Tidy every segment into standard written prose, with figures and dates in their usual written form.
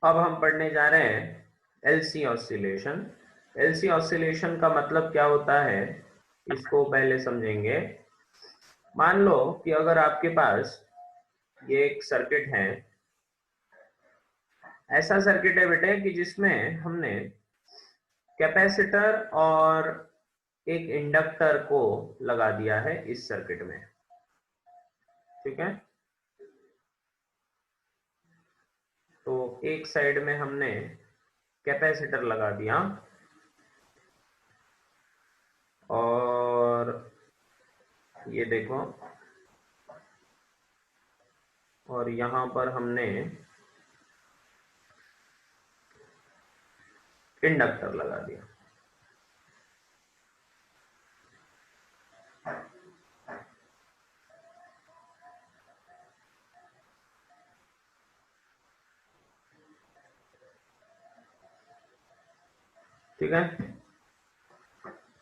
अब हम पढ़ने जा रहे हैं एलसी ऑसिलेशन। एलसी ऑसिलेशन का मतलब क्या होता है, इसको पहले समझेंगे। मान लो कि अगर आपके पास ये एक सर्किट है, ऐसा सर्किट है बेटे कि जिसमें हमने कैपेसिटर और एक इंडक्टर को लगा दिया है इस सर्किट में। ठीक है, तो एक साइड में हमने कैपेसिटर लगा दिया और ये देखो, और यहां पर हमने इंडक्टर लगा दिया। ठीक है,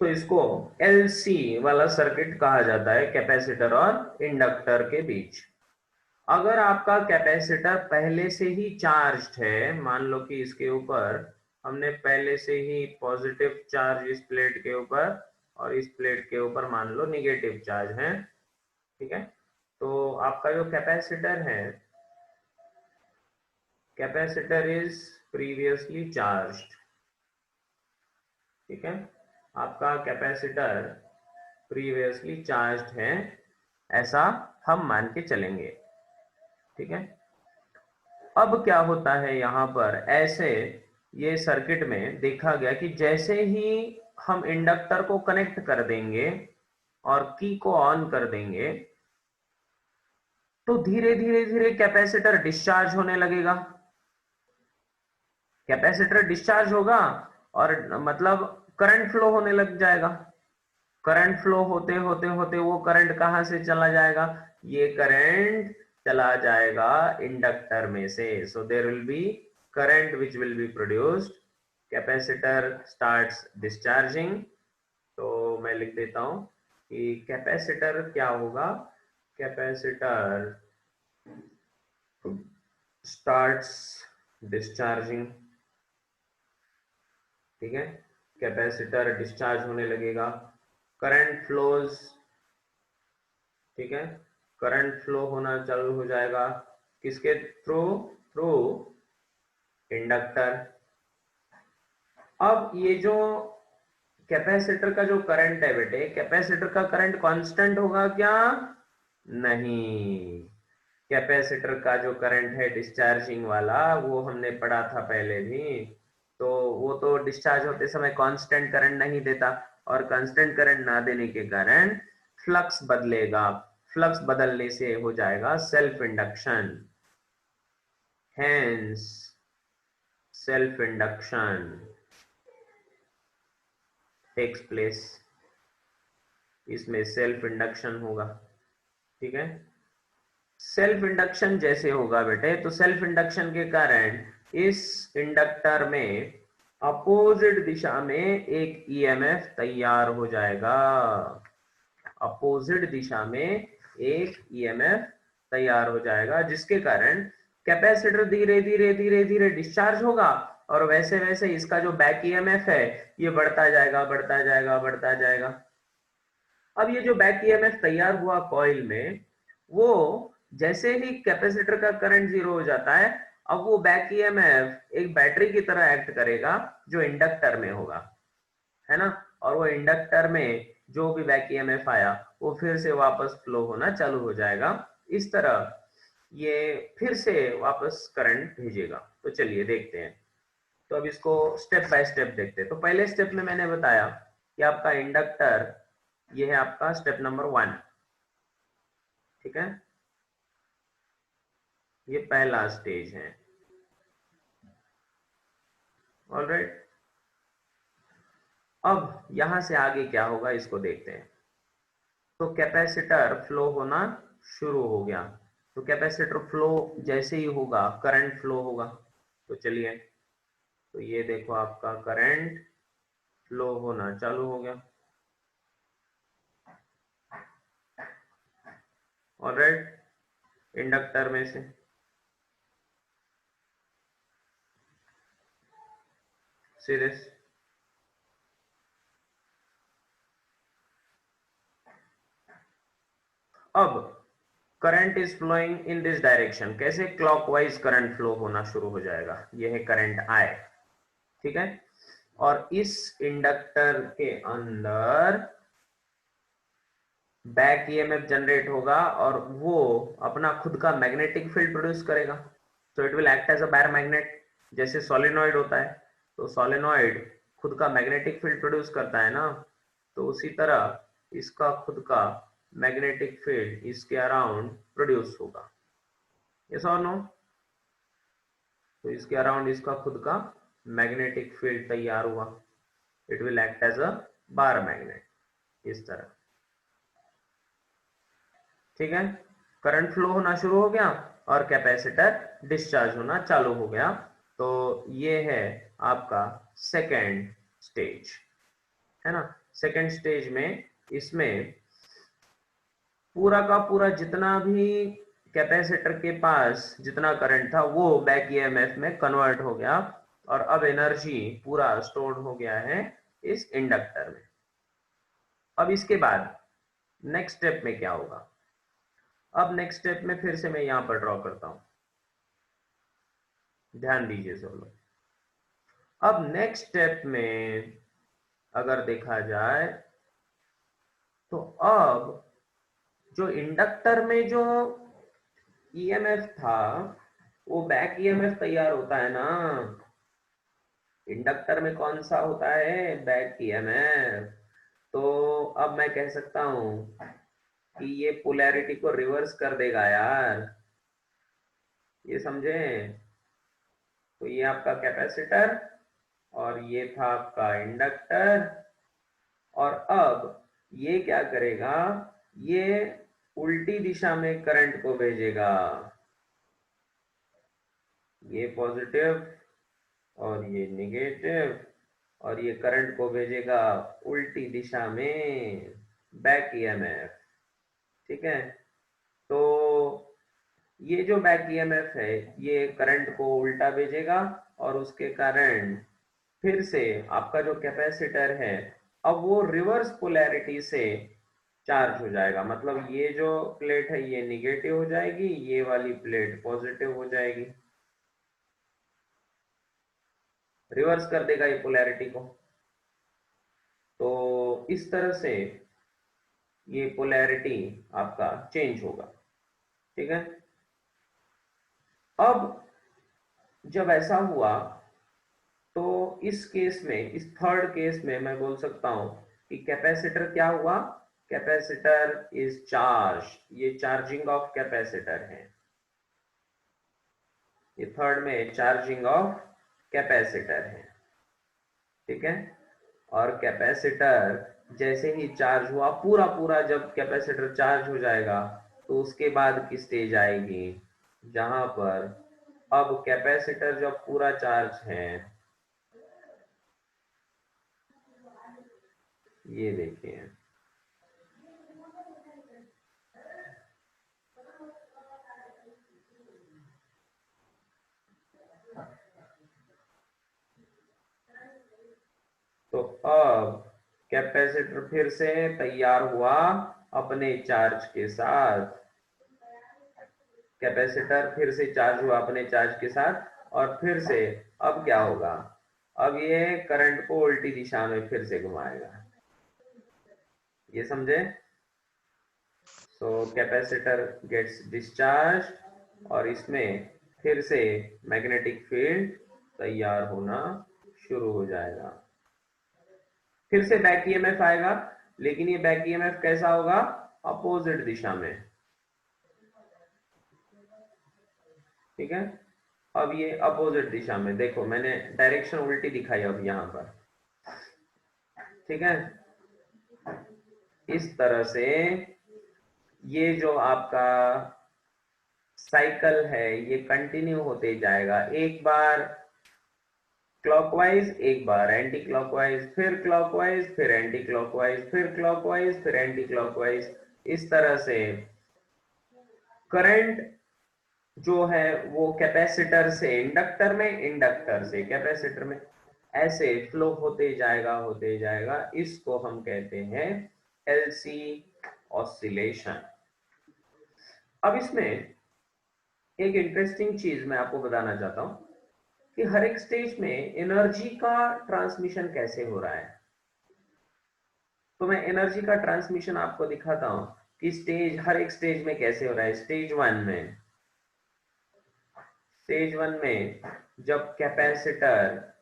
तो इसको एलसी वाला सर्किट कहा जाता है, कैपेसिटर और इंडक्टर के बीच। अगर आपका कैपेसिटर पहले से ही चार्ज्ड है, मान लो कि इसके ऊपर हमने पहले से ही पॉजिटिव चार्ज इस प्लेट के ऊपर और इस प्लेट के ऊपर मान लो निगेटिव चार्ज है। ठीक है, तो आपका जो कैपेसिटर है, कैपेसिटर इज प्रीवियसली चार्ज्ड। ठीक है, आपका कैपेसिटर प्रीवियसली चार्ज्ड है, ऐसा हम मान के चलेंगे। ठीक है, अब क्या होता है यहाँ पर, ऐसे ये सर्किट में देखा गया कि जैसे ही हम इंडक्टर को कनेक्ट कर देंगे और की को ऑन कर देंगे, तो धीरे धीरे धीरे कैपेसिटर डिस्चार्ज होने लगेगा। कैपेसिटर डिस्चार्ज होगा और मतलब करंट फ्लो होने लग जाएगा। करंट फ्लो होते होते होते वो करंट कहां से चला जाएगा, ये करंट चला जाएगा इंडक्टर में से। So there will be current which will be produced, capacitor starts discharging. तो मैं लिख देता हूं कि कैपेसिटर क्या होगा, कैपेसिटर स्टार्ट्स डिस्चार्जिंग। ठीक है, कैपेसिटर डिस्चार्ज होने लगेगा, करंट फ्लोज। ठीक है, करंट फ्लो होना चालू हो जाएगा, किसके थ्रू, थ्रू इंडक्टर। अब ये जो कैपेसिटर का जो करंट है बेटे, कैपेसिटर का करंट कांस्टेंट होगा क्या, नहीं। कैपेसिटर का जो करंट है डिस्चार्जिंग वाला, वो हमने पढ़ा था पहले भी, तो वो तो डिस्चार्ज होते समय कांस्टेंट करंट नहीं देता, और कांस्टेंट करंट ना देने के कारण फ्लक्स बदलेगा। फ्लक्स बदलने से हो जाएगा self induction, hence self induction takes place, इसमें सेल्फ इंडक्शन होगा। ठीक है, सेल्फ इंडक्शन जैसे होगा बेटे, तो सेल्फ इंडक्शन के कारण इस इंडक्टर में अपोजिट दिशा में एक ईएमएफ तैयार हो जाएगा। अपोजिट दिशा में एक ईएमएफ तैयार हो जाएगा, जिसके कारण कैपेसिटर धीरे धीरे धीरे धीरे डिस्चार्ज होगा, और वैसे वैसे इसका जो बैक ईएमएफ है ये बढ़ता जाएगा बढ़ता जाएगा बढ़ता जाएगा। अब ये जो बैक ईएमएफ तैयार हुआ कॉइल में, वो जैसे ही कैपेसिटर का करंट जीरो हो जाता है, अब वो बैक ईएमएफ एक बैटरी की तरह एक्ट करेगा जो इंडक्टर में होगा, है ना। और वो इंडक्टर में जो भी बैक ईएमएफ आया वो फिर से वापस फ्लो होना चालू हो जाएगा। इस तरह ये फिर से वापस करंट भेजेगा। तो चलिए देखते हैं। तो अब इसको स्टेप बाय स्टेप देखते हैं। तो पहले स्टेप में मैंने बताया कि आपका इंडक्टर, ये है आपका स्टेप नंबर 1। ठीक है, ये पहला स्टेज है। ऑलराइट, अब यहां से आगे क्या होगा इसको देखते हैं। तो कैपेसिटर फ्लो होना शुरू हो गया, तो कैपेसिटर फ्लो जैसे ही होगा करंट फ्लो होगा। तो चलिए, तो ये देखो आपका करंट फ्लो होना चालू हो गया। ऑलराइट, इंडक्टर में से। See this? अब current is flowing in this direction, कैसे? क्लॉकवाइज करंट फ्लो होना शुरू हो जाएगा, यह है करंट आई, ठीक है। और इस इंडक्टर के अंदर बैक ईएमएफ जनरेट होगा और वो अपना खुद का मैग्नेटिक फील्ड प्रोड्यूस करेगा। So it will act as a bar magnet, जैसे सोलेनॉइड होता है, तो सोलेनॉइड खुद का मैग्नेटिक फील्ड प्रोड्यूस करता है ना, तो उसी तरह इसका खुद का मैग्नेटिक फील्ड इसके अराउंड प्रोड्यूस होगा। यस और नो? तो इसके अराउंड इसका खुद का मैग्नेटिक फील्ड तैयार हुआ, it will act as a bar magnet, इस तरह, ठीक है। करंट फ्लो होना शुरू हो गया और कैपेसिटर डिस्चार्ज होना चालू हो गया। तो ये है आपका सेकेंड स्टेज, है ना। सेकेंड स्टेज में इसमें पूरा का पूरा जितना भी कैपेसिटर के पास जितना करंट था वो बैक ईएमएफ में कन्वर्ट हो गया और अब एनर्जी पूरा स्टोर्ड हो गया है इस इंडक्टर में। अब इसके बाद नेक्स्ट स्टेप में क्या होगा? अब नेक्स्ट स्टेप में फिर से मैं यहां पर ड्रॉ करता हूं, ध्यान दीजिए सब लोग। अब नेक्स्ट स्टेप में अगर देखा जाए तो अब जो इंडक्टर में जो ईएमएफ था वो बैक ईएमएफ तैयार होता है ना। इंडक्टर में कौन सा होता है? Back EMF. तो अब मैं कह सकता हूं कि ये पोलैरिटी को रिवर्स कर देगा यार, ये समझे? तो ये आपका कैपेसिटर और ये था आपका इंडक्टर, और अब ये क्या करेगा? ये उल्टी दिशा में करंट को भेजेगा, ये पॉजिटिव और ये नेगेटिव, और ये करंट को भेजेगा उल्टी दिशा में, बैक ईएमएफ, ठीक है। तो ये जो बैक ईएमएफ है ये करंट को उल्टा भेजेगा और उसके कारण फिर से आपका जो कैपेसिटर है अब वो रिवर्स पोलैरिटी से चार्ज हो जाएगा। मतलब ये जो प्लेट है ये निगेटिव हो जाएगी, ये वाली प्लेट पॉजिटिव हो जाएगी, रिवर्स कर देगा ये पोलैरिटी को। तो इस तरह से ये पोलैरिटी आपका चेंज होगा, ठीक है। अब जब ऐसा हुआ तो इस केस में, इस थर्ड केस में मैं बोल सकता हूं कि कैपेसिटर क्या हुआ? कैपेसिटर इज चार्ज, ये चार्जिंग ऑफ कैपेसिटर है, ये थर्ड में चार्जिंग ऑफ कैपेसिटर है, ठीक है। और कैपेसिटर जैसे ही चार्ज हुआ, पूरा पूरा जब कैपेसिटर चार्ज हो जाएगा तो उसके बाद की स्टेज आएगी जहां पर अब कैपेसिटर जब पूरा चार्ज है, ये देखिए, तो अब कैपेसिटर फिर से तैयार हुआ अपने चार्ज के साथ, कैपेसिटर फिर से चार्ज हुआ अपने चार्ज के साथ, और फिर से अब क्या होगा? अब ये करंट को उल्टी दिशा में फिर से घुमाएगा, ये समझे? सो कैपेसिटर गेट्स डिस्चार्ज और इसमें फिर से मैग्नेटिक फील्ड तैयार होना शुरू हो जाएगा, फिर से बैक ईएमएफ आएगा, लेकिन ये बैक ईएमएफ कैसा होगा? अपोजिट दिशा में, ठीक है। अब ये अपोजिट दिशा में, देखो मैंने डायरेक्शन उल्टी दिखाई अब यहां पर, ठीक है। इस तरह से ये जो आपका साइकिल है ये कंटिन्यू होते जाएगा, एक बार क्लॉकवाइज, एक बार एंटी क्लॉकवाइज, फिर क्लॉकवाइज, फिर एंटी क्लॉकवाइज, फिर क्लॉकवाइज, फिर एंटी क्लॉकवाइज। इस तरह से करंट जो है वो कैपेसिटर से इंडक्टर में, इंडक्टर से कैपेसिटर में ऐसे फ्लो होते जाएगा, इसको हम कहते हैं एलसी ऑसिलेशन। अब इसमें एक इंटरेस्टिंग चीज मैं आपको बताना चाहता हूं कि हर एक स्टेज में एनर्जी का ट्रांसमिशन कैसे हो रहा है। तो मैं एनर्जी का ट्रांसमिशन आपको दिखाता हूं कि हर एक स्टेज में कैसे हो रहा है। स्टेज वन में जब capacitor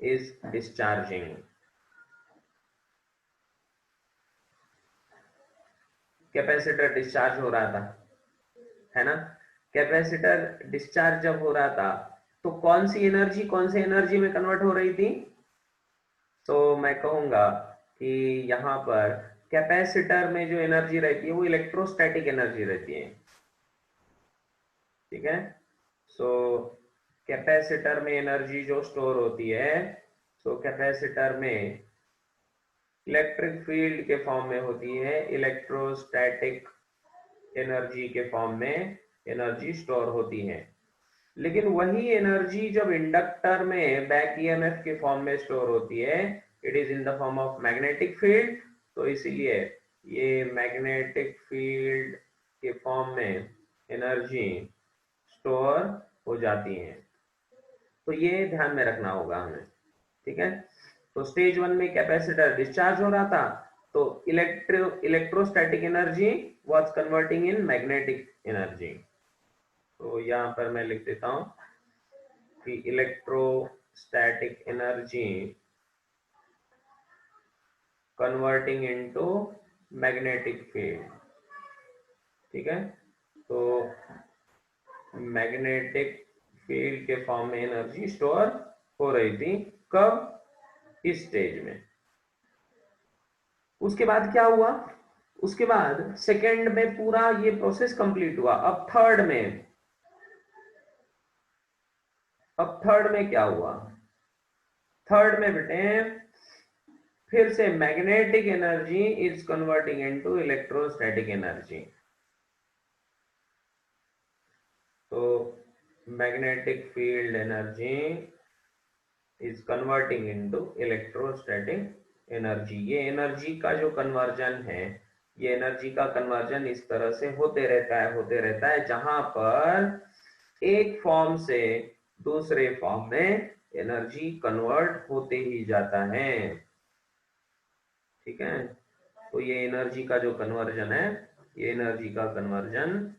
is discharging, capacitor discharge हो रहा था, है ना। कैपेसिटर डिस्चार्ज जब हो रहा था तो कौन से एनर्जी में कन्वर्ट हो रही थी। तो मैं कहूंगा कि यहाँ पर कैपेसिटर में जो एनर्जी रहती है वो इलेक्ट्रोस्टैटिक एनर्जी रहती है, ठीक है। सो कैपेसिटर में एनर्जी जो स्टोर होती है, सो कैपेसिटर में इलेक्ट्रिक फील्ड के फॉर्म में होती है, इलेक्ट्रोस्टैटिक एनर्जी के फॉर्म में एनर्जी स्टोर होती है। लेकिन वही एनर्जी जब इंडक्टर में बैक ईएमएफ के फॉर्म में स्टोर होती है, it is in the form of magnetic field. तो इसीलिए ये मैग्नेटिक फील्ड के फॉर्म में एनर्जी स्टोर हो जाती है। तो ये ध्यान में रखना होगा हमें, ठीक है। तो स्टेज वन में कैपेसिटर डिस्चार्ज हो रहा था, तो electrostatic energy was converting in magnetic energy. तो यहां पर मैं लिख देता हूं कि electrostatic energy converting into magnetic field, ठीक है। तो मैग्नेटिक फील्ड के फॉर्म में एनर्जी स्टोर हो रही थी, कब, इस स्टेज में। उसके बाद क्या हुआ, उसके बाद सेकेंड में पूरा ये प्रोसेस कंप्लीट हुआ। अब थर्ड में क्या हुआ, थर्ड में बेटे फिर से magnetic energy is converting into electrostatic energy. तो magnetic field energy is converting into electrostatic energy. ये एनर्जी का जो कन्वर्जन है, ये एनर्जी का कन्वर्जन इस तरह से होते रहता है जहां पर एक फॉर्म से दूसरे फॉर्म में एनर्जी कन्वर्ट होते ही जाता है, ठीक है। तो ये एनर्जी का जो कन्वर्जन है, ये एनर्जी का कन्वर्जन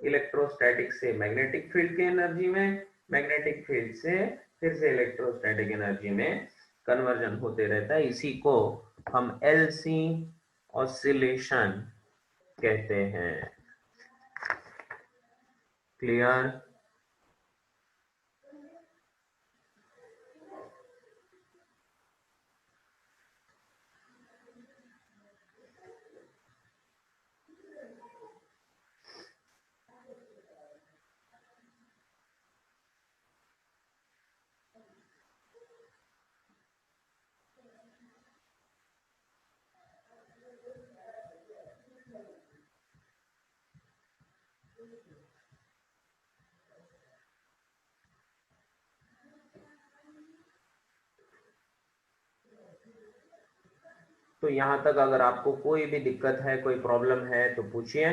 इलेक्ट्रोस्टैटिक से मैग्नेटिक फील्ड के एनर्जी में, मैग्नेटिक फील्ड से फिर से इलेक्ट्रोस्टैटिक एनर्जी में कन्वर्जन होते रहता है। इसी को हम एलसी ऑसिलेशन कहते हैं। क्लियर। तो यहां तक अगर आपको कोई भी दिक्कत है, कोई प्रॉब्लम है तो पूछिए।